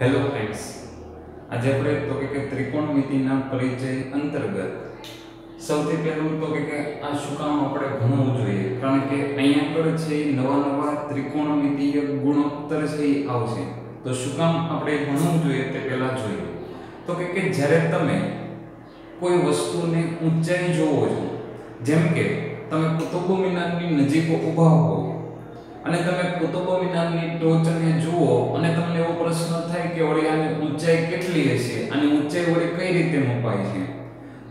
Hello friends, आज આપણે તો કે ત્રિકોણમિતિના પરિચય અંતર્ગત સૌથી પહેલું તો કે આ શું કામ આપણે ભણવું જોઈએ, કારણ કે અહીંયા આગળ છે નવા ત્રિકોણમિતિય ગુણોત્તર છે આવશે, તો શું કામ આપણે ભણવું જોઈએ તે પહેલા જોઈએ. તો કે જ્યારે તમે કોઈ વસ્તુને ઊંચાઈ જોવો છો, જેમ કે તમે કુતુબ મિનારની નજીક ઊભા હો અને તમે કુતુબ મિનારની ટોચને જુઓ અને તમને એવો પ્રશ્ન થાય કે વળી આની ઊંચાઈ કેટલી હશે, આની ઊંચાઈ વળી કઈ રીતે મપાય છે,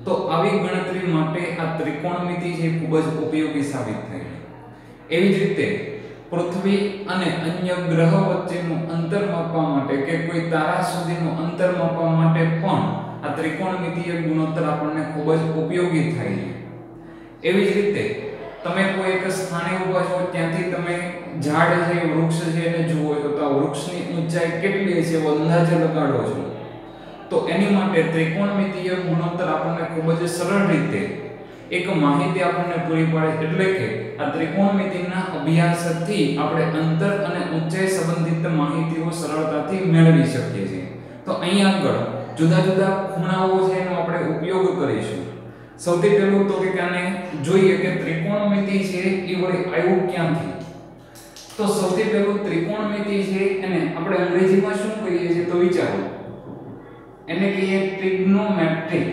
તો આવી ગણતરી માટે આ ત્રિકોણમિતિ છે ખૂબ જ ઉપયોગી સાબિત થાય છે. એવી જ રીતે પૃથ્વી અને અન્ય ગ્રહ વચ્ચેનું અંતર માપવા માટે કે કોઈ તારા સુધીનું અંતર માપવા માટે પણ આ ત્રિકોણમિતિય ગુણોત્તર આપણને ખૂબ જ ઉપયોગી થાય છે. એવી જ રીતે તમે કોઈ એક સ્થાને ઊભા છો, ત્યાંથી તમે ઝાડ છે, વૃક્ષ છે એને જુઓ છો, તો આ વૃક્ષની ઊંચાઈ કેટલી છે એવો અંદાજ લગાડો છો, તો એની માટે ત્રિકોણમિતિય ગુણોત્તર આપણને ખૂબ જ સરળ રીતે એક માહિતી આપણને પૂરી પાડે. એટલે કે આ ત્રિકોણમિતિના અભ્યાસથી આપણે અંતર અને ઊંચાઈ સંબંધિત માહિતીઓ સરળતાથી મેળવી શકીએ છીએ. તો અહીં આગળ જુદા જુદા ખૂણાઓ છે એનો આપણે ઉપયોગ કરીશું. સૌથી પહેલું તો કે આને જોઈએ કે ત્રિકોણમિતિ છે એ વળી આવ્યું ક્યાંથી. તો સૌથી પહેલું ત્રિકોણમિતિ છે એને આપણે અંગ્રેજીમાં શું કહીએ છીએ, તો વિચારો, એને કહીએ ટ્રિગ્નોમેટ્રી.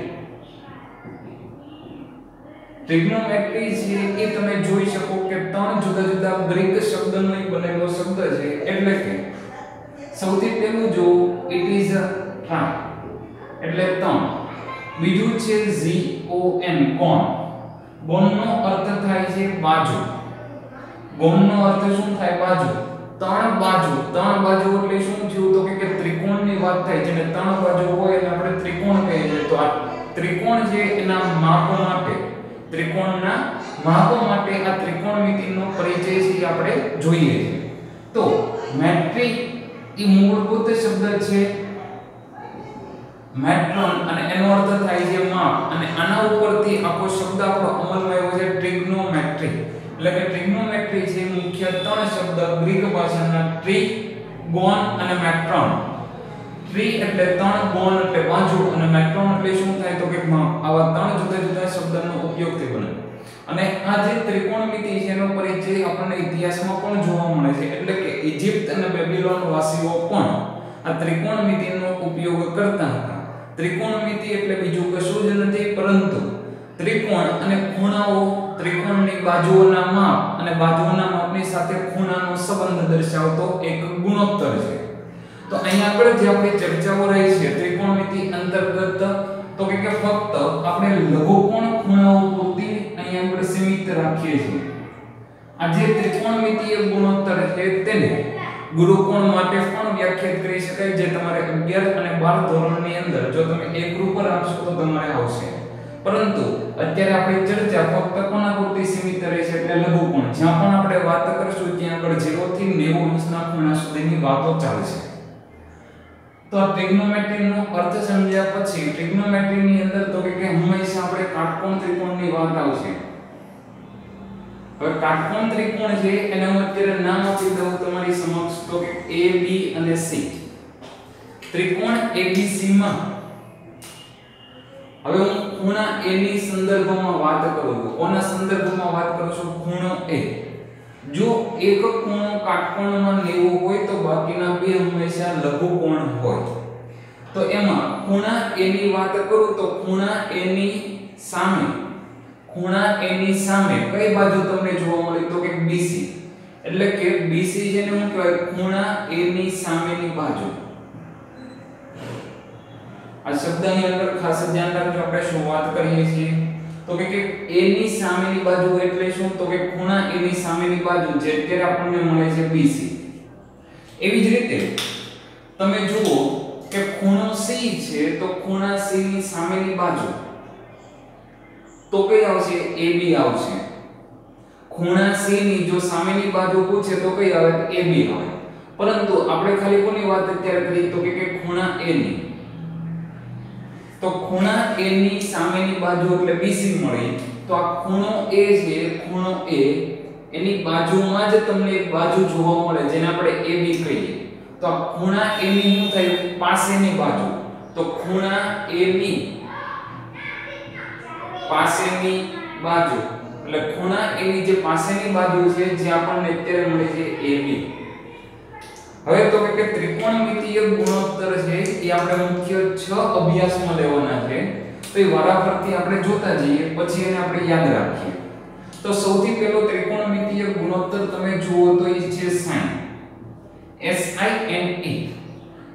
ટ્રિગ્નોમેટ્રી છે એ તમે જોઈ શકો કે ત્રણ જુદા જુદા ગ્રીક શબ્દનો બનેલો શબ્દ છે. એટલે કે સૌથી પહેલું જો ઇટ ઇઝ ટ્રાય એટલે ત્રણ, બીજું છે ZON કોણ. કોણનો અર્થ થાય છે બાજુ. કોણનો અર્થ શું થાય? બાજુ. ત્રણ બાજુ એટલે શું થયું, તો કે ત્રિકોણની વાત થાય છે, અને ત્રણ બાજુ હોય એટલે આપણે ત્રિકોણ કહીએ છીએ. તો આ ત્રિકોણ છે એના માપ માટે, ત્રિકોણના માપ માટે આ ત્રિકોણમિતિનો પરિચય છે આપણે જોઈએ છીએ. તો મેટ્રિક એ મૂળભૂત શબ્દ છે મેટ્રોન, અને એનો અર્થ થાય છે માપ, અને આના ઉપરથી આખો શબ્દ આપણો અમલમાં આવ્યો છે ટ્રિગ્નોમેટ્રી. એટલે કે ટ્રિગ્નોમેટ્રી છે મુખ્ય ત્રણ શબ્દ ગ્રીક ભાષાના ટ્રી, ગોન અને મેટ્રોન. ટ્રી એટલે ત્રણ, ગોન એટલે બાજુ, અને મેટ્રોન એટલે શું થાય તો કે માપ. આવા ત્રણ જુદા જુદા શબ્દનો ઉપયોગથી બને. અને આ જે ત્રિકોણમિતિ છે એનો પરિચય આપણને ઇતિહાસમાં પણ જોવા મળે છે. એટલે કે ઇજિપ્ત અને બેબીલોન વાસીઓ પણ આ ત્રિકોણમિતિનો ઉપયોગ કરતા હતા. ત્રિકોણમિતિ એટલે બીજું કશું જ નથી પરંતુ ત્રિકોણ અને ખૂણાઓ, ત્રિકોણની બાજુઓના માપ અને બાજુઓના માપની સાથે ખૂણાનો સંબંધ દર્શાવતો એક ગુણોત્તર છે. તો અહીંયા આગળ જે આપણી ચર્ચાઓ રહી છે ત્રિકોણમિતિ અંતર્ગત, તો કે ફક્ત આપણે લઘુકોણ ખૂણાઓ પૂરતી અહીંયા આગળ સીમિત રાખીએ છીએ. આ જે ત્રિકોણમિતિય ગુણોત્તર છે તેને ગુરુકોણ માટે પણ વ્યાખ્યાયિત કરી શકાય, જે તમારે 11 અને 12 ધોરણની અંદર જો તમે એકરૂપ રાખશો તો તમારે આવશે. પરંતુ અત્યારે આપણી ચર્ચા ફક્ત કોના પૂરતી સીમિત રહે છે, એટલે લઘુકોણ. જ્યાં પણ આપણે વાત કરશું ત્યાં આગળ 0 થી 90 અંશના ખૂણા સુધીની વાતો ચાલશે. તો આ ટ્રિગ્નોમેટ્રીનો અર્થ સમજ્યા પછી ટ્રિગ્નોમેટ્રીની અંદર તો કે હંમેશા આપણે કાટકોણ ત્રિકોણની વાત આવશે. હવે કાટકોણ ત્રિકોણ છે એને હું અત્યારે નામ આપી દઉં તમારી સમક્ષ, તો કે A B અને C. ત્રિકોણ ABC માં હવે હું ખૂણા A ની સંદર્ભમાં વાત કરું છું. કોના સંદર્ભમાં વાત કરું છું? ખૂણો A. જો એક ખૂણો કાટકોણમાં 90 હોય તો બાકીના બે હંમેશા લઘુકોણ હોય. તો એમાં ખૂણા A ની વાત કરું તો ખૂણા A ની સામે કઈ બાજુ તમને જોવા મળે, તો કે BC. એટલે કે BC જેને શું કહેવાય? ખૂણા A ની સામેની બાજુ. આ શબ્દ અહીં આગળ ખાસ ધ્યાન રાખજો, આપણે શું વાત કરીએ છીએ. તો કે A ની સામેની બાજુ એટલે શું, તો કે ખૂણા A ની સામેની બાજુ જે અત્યારે આપણને મળે છે BC. એવી જ રીતે તમે જુઓ કે ખૂણો C છે, તો ખૂણા C ની સામેની બાજુ તો કઈ આવશે? AB આવશે. ખૂણા C ની જો સામેની બાજુ પૂછે તો કઈ આવે? AB આવે. પરંતુ આપણે ખાલી કોની વાત અત્યારે કરી, તો કે ખૂણા A ની. તો ખૂણા A ની સામેની બાજુ એટલે BC મળી. તો આ ખૂણો A છે, ખૂણો A એની બાજુમાં જ તમને એક બાજુ જોવા મળે જેને આપણે AB કહીએ. તો આ ખૂણા A ની શું થાય પાસેની બાજુ તો ખૂણા A ની પાસેની બાજુ એટલે ખૂણા A ની જે પાસેની બાજુ છે જે આપણને અત્યારે મળે છે AB હવે તો કે ત્રિકોણમિતિય ગુણોત્તર છે એ આપણે મુખ્ય 6 અભ્યાસમાં લેવાના છે તો એ વારાફરતી આપણે જોતા જઈએ પછી એને આપણે યાદ રાખીએ તો સૌથી પહેલો ત્રિકોણમિતિય ગુણોત્તર તમે જુઓ તો એ છે sin SINE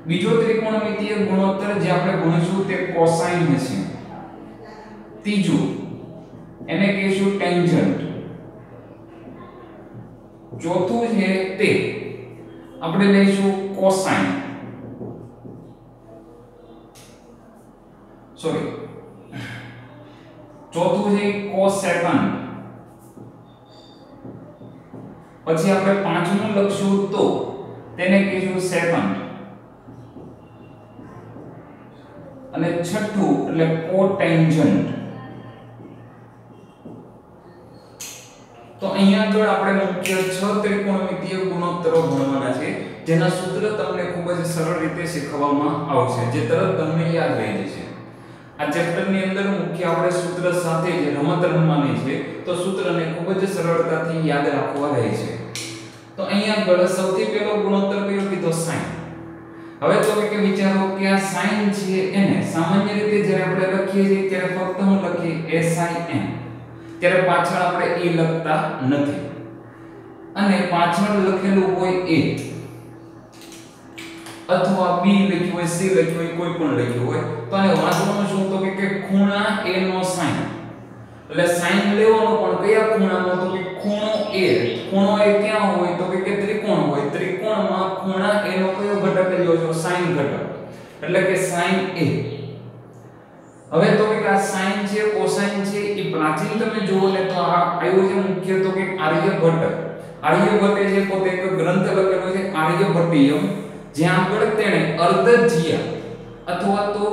બીજો ત્રિકોણમિતિય ગુણોત્તર જે આપણે ભણીશું તે cosine છે ત્રીજું એને કહીશું ટેન્જન્ટ ચોથું છે તે આપણે લઈશું cosine ચોથું છે cosecant પછી આપણે પાંચમું લખશું તો તેને કહીશું secant અને છઠ્ઠું એટલે cotangent તો અહીંયા આગળ આપણે મુખ્ય 6 ત્રિકોણમિતિય ગુણોત્તરો ભણવાના છે જેના સૂત્ર તમને ખૂબ જ સરળ રીતે શીખવવામાં આવશે જે તરત તમને યાદ રહી જશે આ ચેપ્ટર ની અંદર મુખ્ય આપણે સૂત્ર સાથે જે રમત રમવાની છે તો સૂત્રને ખૂબ જ સરળતાથી યાદ રાખવા રહે છે તો અહીંયા આગળ સૌથી પહેલો ગુણોત્તર કયો કીધો sin હવે તો કે વિચારો કે આ sin છે એને સામાન્ય રીતે જ્યારે આપણે લખીએ છીએ ત્યારે ફક્ત હું લખીએ sin ત્યારે પાછળ આપણે a લખતા નથી અને પાછળ લખેલું હોય a અથવા b લખ્યું હોય c લખ્યું હોય કોઈ પણ લખ્યું હોય તો આને વાંચવાનું શું તો કે ખૂણા a નો sin એટલે sin લેવાનો પણ કયા ખૂણાનો તો કે ખૂણો a ખૂણો a ક્યાં હોય તો કે ત્રિકોણ હોય ત્રિકોણમાં ખૂણા a નો કયો ઘટક લ્યો છો sin ઘટક એટલે કે sin a હવે તો કે આ sin છે cosine છે એ પ્રાચીન તમે જુઓ ને તો આ આવ્યું છે મુખ્ય તો કે આર્યભટ્ટે છે પોતે એક ગ્રંથ લખેલો છે આર્યભટ્ટિયમ જ્યાં આગળ તેણે અર્ધજ્યા અથવા તો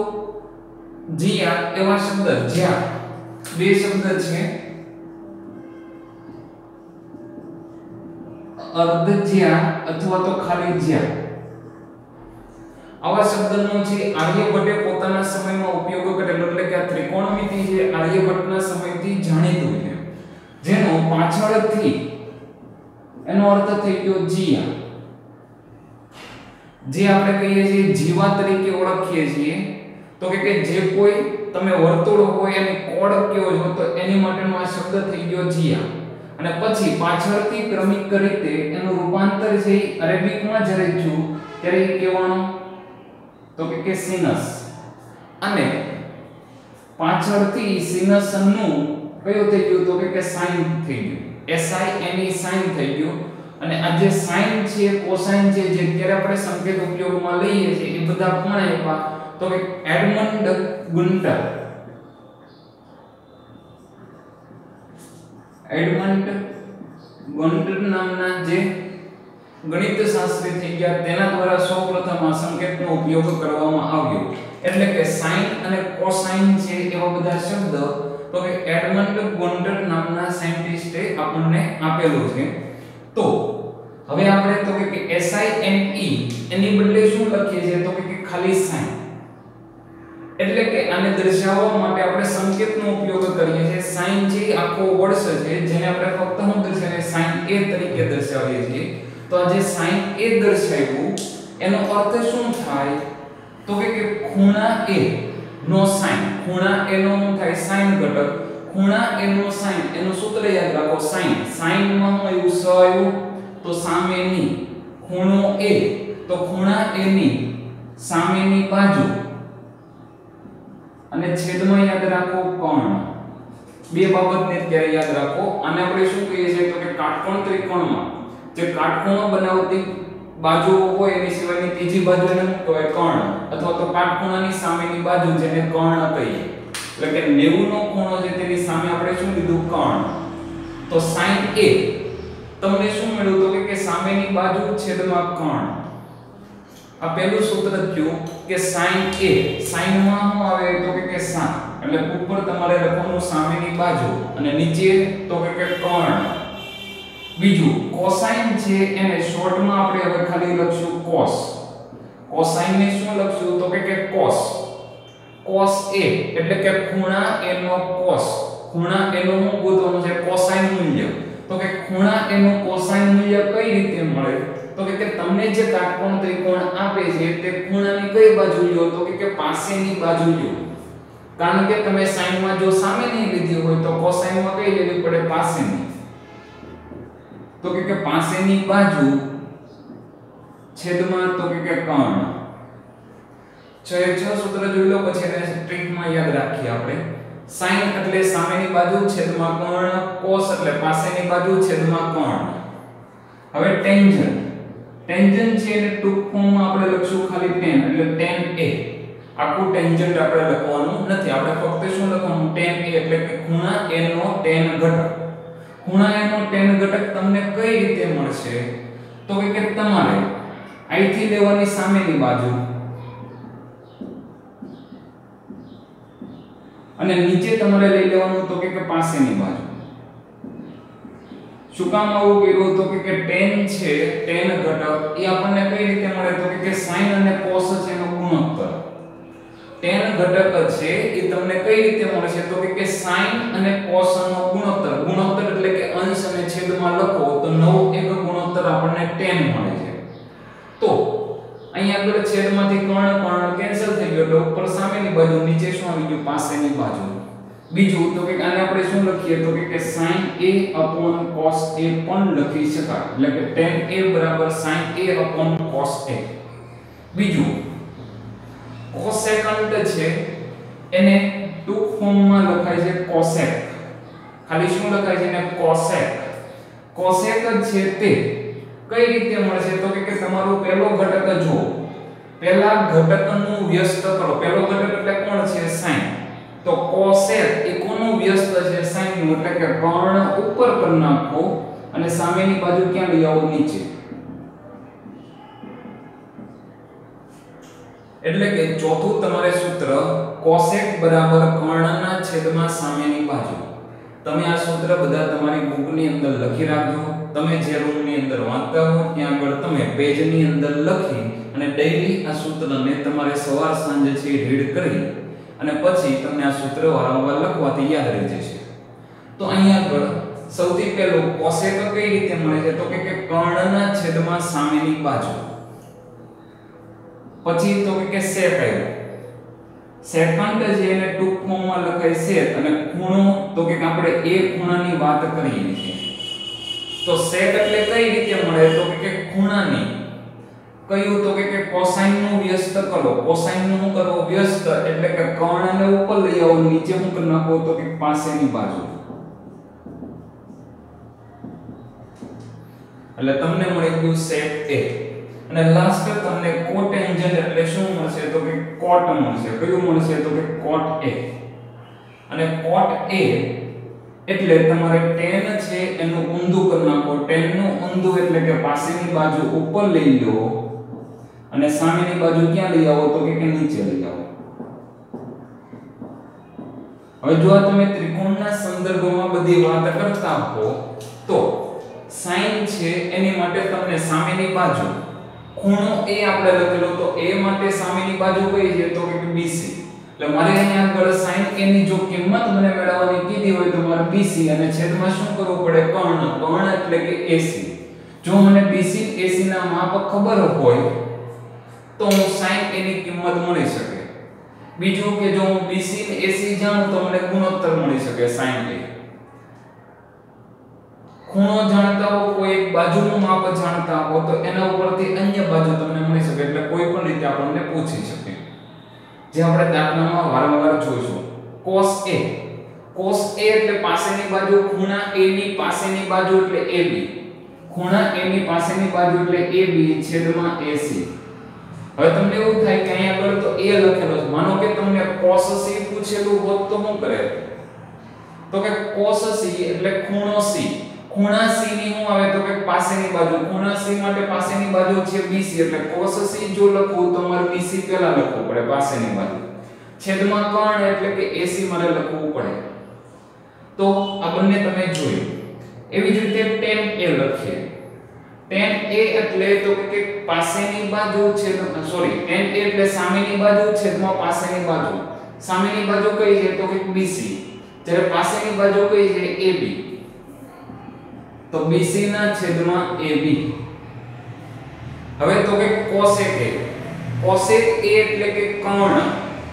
જ્યા એવા શબ્દ જ્યા બે શબ્દ છે અર્ધજ્યા અથવા તો ખાલી જ્યા આવા શબ્દનો છે આર્યભટ્ટે પોતાના સમયમાં ઉપયોગ કરેલો એટલે કે આ ત્રિકોણમિતિ છે આર્યભટ્ટના સમયથી જાણીતું છે જેનો પાછળથી એનો અર્થ થઈ ગયો જીયા જે આપણે કહીએ છીએ જીવા તરીકે ઓળખીએ છીએ તો કે જે કોઈ તમે વર્તુળ હોય એની કોડ કયો છો તો એની માટેનો આ શબ્દ થઈ ગયો જીયા અને પછી પાછળથી ક્રમિક રીતે એનું રૂપાંતર છે અરેબિકમાં જ્યારે થયું ત્યારે એ કહેવાનું તો કે સિનસ અને પાછળથી સિનસ નું કયો થઈ ગયું તો કે સાઇન થઈ ગયું SINE સાઇન થઈ ગયું અને આ જે સાઇન છે કોસાઇન છે જે અત્યારે આપણે સંકેત ઉપયોગમાં લઈએ છીએ એ બધા કોણ આપ્યા તો કે એડમંડ ગુન્ટર નામના જે ગણિત શાસ્ત્રી થઈ ગયા તેના દ્વારા સૌપ્રથમ આ સંકેતનો ઉપયોગ કરવામાં આવ્યો એટલે કે સાઇન અને કોસાઇન છે એવા બધા શબ્દ તો કે એડમંડ ગુન્ટર નામના સાયન્ટિસ્ટે આપણને આપેલું છે તો હવે આપણે તો કે SINE એની બદલે શું લખીએ છીએ તો કે ખાલી sin એટલે કે આને દર્શાવવા માટે આપણે સંકેતનો ઉપયોગ કરીએ છીએ sin છે આખો વર્ષ છે જેને આપણે ફક્ત હું દર્શાવીએ sin a તરીકે દર્શાવીએ છીએ તો આ જે sin a દર્શાવ્યું એનો અર્થ શું થાય તો કે ખૂણા a નો sin ખૂણા a નો શું થાય sin ઘટક ખૂણા a નો sin એનું સૂત્ર યાદ રાખો sin sin માં હું આવ્યું સ આવ્યું તો સામેની ખૂણો a તો ખૂણા a ની સામેની બાજુ અને છેદમાં યાદ રાખો કોણ બે બાબતને અત્યારે યાદ રાખો આને આપણે શું કહીએ છીએ તો કે કાટકોણ ત્રિકોણમાં જે કાટકોણ બનાવતી બાજુ હોય એની સિવાયની ત્રીજી બાજુ એને શું કહેવાય કર્ણ અથવા તો કાટખૂણાની સામેની બાજુ જેને કર્ણ કહીએ એટલે કે 90 નો ખૂણો છે તેની સામે આપણે શું લીધું કર્ણ તો sin a તમને શું મળ્યું તો કે સામેની બાજુ છેદમાં કર્ણ આ પહેલું સૂત્ર થયું કે sin a sin માં શું આવે તો કે 7 એટલે ઉપર તમારે લખવાનું સામેની બાજુ અને નીચે તો કે કર્ણ બીજું cosine છે એને શોર્ટમાં આપણે હવે ખાલી લખશું cos કોસાઇન ને શું લખશું તો કે cos cos a એટલે કે ખૂણા a નો cos ખૂણા a નું શું ગોતવાનું છે કોસાઇન મૂલ્ય તો કે ખૂણા a નું કોસાઇન મૂલ્ય કઈ રીતે મળે તો કે તમને જે કાટકોણ ત્રિકોણ આપે છે તે ખૂણાની કઈ બાજુ લ્યો તો કે પાસેની બાજુ લ્યો કારણ કે તમે sin માં જો સામેની લીધી હોય તો cosine માં કઈ લેવી પડે પાસેની તો કે પાસેની બાજુ છેદમાં તો કે કર્ણ છ સૂત્ર જોઈ લો પછી એને ટ્રીકમાં યાદ રાખીએ આપણે sin એટલે સામેની બાજુ છેદમાં કર્ણ cos એટલે પાસેની બાજુ છેદમાં કર્ણ હવે ટેન્જન્ટ છે એને ટૂંક ફોર્મમાં આપણે લખશું ખાલી tan એટલે tan a આખું ટેન્જન્ટ આપણે લખવાનું નથી આપણે ફક્ત શું લખવાનું tan a એટલે કે ખૂણા a નો tan ઘટક ખૂણા a નો tan ઘટક તમને કઈ રીતે મળશે તો કે તમારે અહીંથી લેવાની સામેની બાજુ અને નીચે તમારે લઈ લેવાનું તો કે પાસેની બાજુ શું કામ આવું કર્યું તો કે tan છે tan ઘટક એ આપણને કઈ રીતે મળે તો કે sin અને cos છે એનો ગુણોત્તર tan ઘટક છે એ તમને કઈ રીતે મળશે તો કે sin અને cos નો ગુણોત્તર એટલે કે અંશ અને છેદમાં લખો તો 9 એક ગુણોત્તર આપણને tan મળે છે તો અહીંયા આગળ છેદમાંથી કર્ણ કેન્સલ થઈ ગયો એટલે ઉપર સામેની બાજુ નીચે શું આવી ગયું પાસેની બાજુ બીજું તો કે આને આપણે શું લખીએ તો કે sin a cos a પણ લખી શકાય એટલે કે tan a sin a cos a બીજું કોસેકન્ટ છે એને ટૂંક ફોર્મમાં લખાય છે કોસેક ખાલી શું લખાય છે એને કોસેક છે તે કઈ રીતે મળશે તો કે તમારો પહેલો ઘટક જો પહેલા ઘટકનું વ્યસ્ત કરો પહેલો ઘટક એટલે કોણ છે sin તો કોસેક એ કોનું વ્યસ્ત છે sin નું એટલે કે કર્ણ ઉપર કરી નાખો અને સામેની બાજુ ક્યાં લઈ આવો નીચે એટલે કે ચોથું તમારે સૂત્ર કોસેક બરાબર કર્ણના છેદમાં સામેની બાજુ તમે આ સૂત્ર બધા તમારી બુકની અંદર લખી રાખજો તમે જે રૂમની અંદર વાંચતા હો ત્યાં આગળ તમે પેજની અંદર લખી અને ડેઈલી આ સૂત્રને તમારે સવાર સાંજે છે રીડ કરી અને પછી તમને આ સૂત્ર વારંવાર લખવાથી યાદ રહી જશે તો અહીંયા આગળ સૌથી પહેલું કોસેક કઈ રીતે મળે છે તો કે કર્ણના છેદમાં સામેની બાજુ પછી તો કે sec આવ્યો સેકન્ડ જે એને ટૂંક ફોર્મમાં લખાય sec અને ખૂણો તો કે આપણે એ ખૂણાની વાત કરીએ છીએ તો sec એટલે કઈ રીતે મળે તો કે ખૂણાની કયું તો કે cosine નું વ્યસ્ત કરો cosine નું કરો વ્યસ્ત એટલે કે કર્ણને ઉપર લઈ આવો નીચે હું કરી નાખો તો કે પાસેની બાજુ એટલે તમને મળી ગયું sec a અને લાસ્ટ તમને કોટેન્જન્ટ એટલે શું મળશે તો કે cot મળશે કયું મળશે તો કે cot a અને cot a એટલે તમારે tan છે એનું ઊંધું કરી નાખો tan નું ઊંધું એટલે કે પાસેની બાજુ ઉપર લઈ લો અને સામેની બાજુ ક્યાં લઈ આવો તો કે નીચે લઈ આવો હવે જો તમે ત્રિકોણના સંદર્ભમાં બધી વાત કરતા હો તો sin છે એની માટે તમને સામેની બાજુ ખૂણો a આપણે લખેલો તો a માટે સામેની બાજુ કઈ છે તો કે BC એટલે મારે અહીંયા આગળ sin a ની જો કિંમત મને મેળવવાની કીધી હોય તો મારે BC અને છેદમાં શું કરવું પડે કર્ણ એટલે કે AC જો મને BC AC ના માપ ખબર હોય તો હું sin a ની કિંમત મળી શકે બીજું કે જો હું BC અને AC જાણું તો મને ગુણોત્તર મળી શકે sin a ખૂણો જાણતા હો કોઈ એક બાજુનું માપ જાણતા હો તો એના ઉપરથી અન્ય બાજુ તમને મળી શકે એટલે કોઈ પણ રીતે આપણને પૂછી શકે જે આપણે દાખલામાં વારંવાર જોઈશું cos a એટલે પાસેની બાજુ ખૂણા a ની પાસેની બાજુ એટલે AB ખૂણા a ની પાસેની બાજુ એટલે AB છેદમાં AC હવે તમને એવું થાય કે અહીંયા આગળ તો a લખેલો છે માનો કે તમને cos c પૂછેલું હોત તો શું કરે તો કે cos c એટલે ખૂણો c ખૂણા c ની શું આવે તો કે પાસેની બાજુ ખૂણા c માટે પાસેની બાજુ છે BC એટલે cos c જો લખું તો મારે BC પહેલા લખવું પડે પાસેની બાજુ છેદમાં કર્ણ એટલે કે AC મારે લખવું પડે તો આ બંને તમે જોયું એવી જ રીતે tan a લખીએ tan a એટલે તો કે પાસેની બાજુ છેદ સોરી tan a એટલે સામેની બાજુ છેદમાં પાસેની બાજુ. સામેની બાજુ કઈ છે તો કે BC, જ્યારે પાસેની બાજુ કઈ છે AB. તો BC ના છેદમાં AB. હવે તો કે cosec A. cosec A એટલે કે કર્ણ,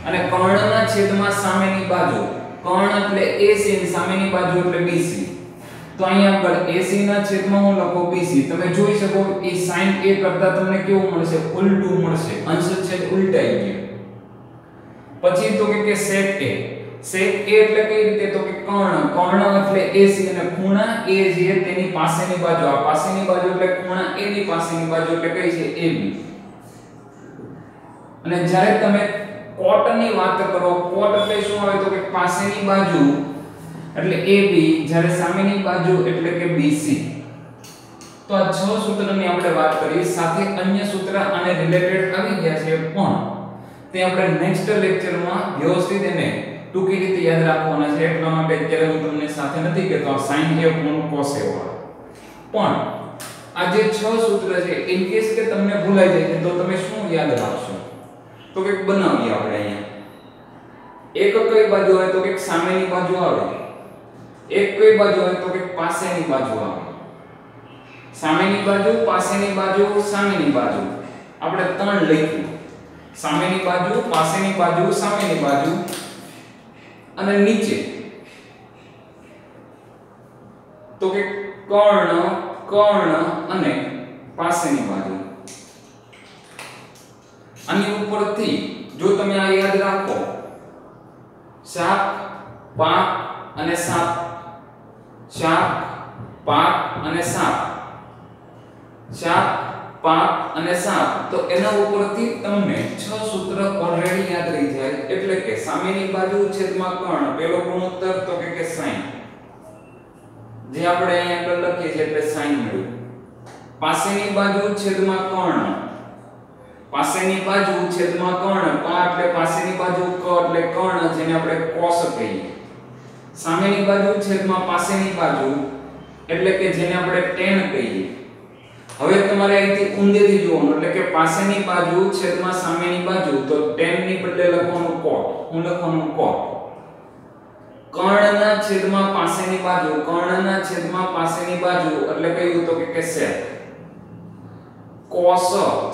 અને કર્ણના છેદમાં સામેની બાજુ. કર્ણ એટલે AC અને સામેની બાજુ એટલે BC. તો અહીંયા આગળ AC ના છેદમાં હું લખો BC. તમે જોઈ શકો એ sin A કરતા તમને કેવું મળશે, ઉલટું મળશે, અંશ છેદ ઉલટાઈ ગયો. પછી તો કે sec A. sec A એટલે કઈ રીતે તો કે કર્ણ, કર્ણ એટલે AC અને ખૂણા A જે તેની પાસેની બાજુ, આ પાસેની બાજુ એટલે ખૂણા A ની પાસેની બાજુ એટલે કઈ છે AB. અને જ્યારે તમે cot ની વાત કરો, cot એટલે શું આવે તો કે પાસેની બાજુ એટલે AB, જ્યારે સામેની બાજુ એટલે કે BC. તો આ 6 સૂત્રની આપણે વાત કરી, સાથે અન્ય સૂત્ર આને રિલેટેડ આવી ગયા છે, પણ તે આપણે નેક્સ્ટ લેક્ચરમાં વ્યવસ્થિત એને ટૂંકી રીતે યાદ રાખવાના છે. એટલા માટે અત્યારે હું તમને સાથે નથી કહેતો આ sin A upon cos A વાળા. પણ આ જે 6 સૂત્ર છે ઇન કેસ કે તમને ભૂલાઈ જાય છે તો તમે શું યાદ રાખશો તો કે બનાવીએ આપણે અહીંયા. એક કઈ બાજુ હોય તો કે સામેની બાજુ આવે, એક કઈ બાજુ હોય તો કે પાસેની બાજુ આવે. સામેની બાજુ, પાસેની બાજુ, સામેની બાજુ આપણે 3 લખ્યું. સામેની બાજુ, પાસેની બાજુ, સામેની બાજુ, અને નીચે તો કે કર્ણ, કર્ણ અને પાસેની બાજુ. આની ઉપરથી જો તમે આ યાદ રાખો, શાક, પાક અને સાપ, શાક, પાક અને સાપ, શાક, પાક અને સાપ, તો એના ઉપરથી તમને 6 સૂત્ર ઓલરેડી યાદ રહી જાય. એટલે કે સામેની બાજુ છેદમાં કર્ણ, પેલો ગુણોત્તર તો કે sin, જે આપણે અહીંયા આગળ લખીએ છીએ એટલે sin મળ્યું. પાસેની બાજુ છેદમાં કર્ણ, પાસેની બાજુ છેદમાં કર્ણ, પા એટલે પાસેની બાજુ, ક એટલે કર્ણ જેને આપણે cos કહીએ. સામેની બાજુ છેદમાં પાસેની બાજુ એટલે કે જેને આપણે tan કહીએ. હવે તમારે અહીંથી ઊંધેથી જોવાનું, એટલે કે પાસેની બાજુ છેદમાં સામેની બાજુ, તો tan ની બદલે લખવાનું cot. હું લખવાનું cot. કર્ણના છેદમાં પાસેની બાજુ, કર્ણના છેદમાં પાસેની બાજુ એટલે કયું તો કે sec. cos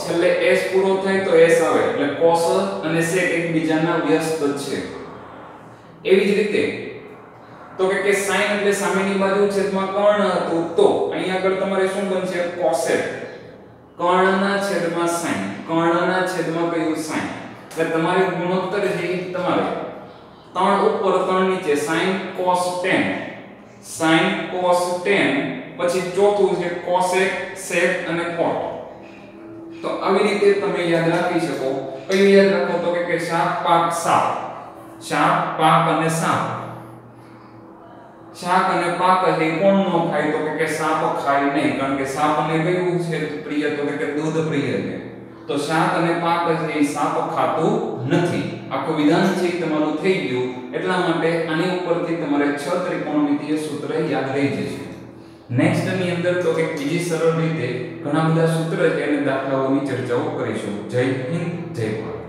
છેલ્લે s પૂરો થાય તો s આવે એટલે cos અને sec એકબીજાના વ્યસ્ત છે. એવી જ રીતે તો કે sin એટલે સામેની બાજુ છેદમાં કર્ણ હતું, તો અહીંયા આગળ તમારે શું બનશે cosec. કર્ણના છેદમાં sin, કર્ણના છેદમાં કયું sin. એટલે તમારે ગુણોત્તર છે તમારે 3 ઉપર 3 નીચે sin cos tan, sin cos tan, પછી ચોથું છે cosec, sec અને cot. તો આવી રીતે તમે યાદ રાખી શકો. કયું યાદ રાખો તો કે શાક, પાક, સાપ, શાક, પાક અને સાપ. શાક અને પાક એટલે કોણ નો ખાય તો કે સાપ ખાય નહીં, કારણ કે સાપને કયું છે પ્રિય તો કે દૂધ પ્રિય છે. તો શાક અને પાક છે એ સાપ ખાતું નથી. આખું વિધાન છે તમારું થઈ ગયું. એટલા માટે આની ઉપરથી તમારે 6 ત્રિકોણમિતીય સૂત્ર યાદ રહી જશે. નેક્સ્ટ ની અંદર તો કે બીજી સરળ રીતે ઘણા બધા સૂત્ર છે અને દાખલાઓની ચર્ચાઓ કરીશું. જય હિન્દ, જય ભારત.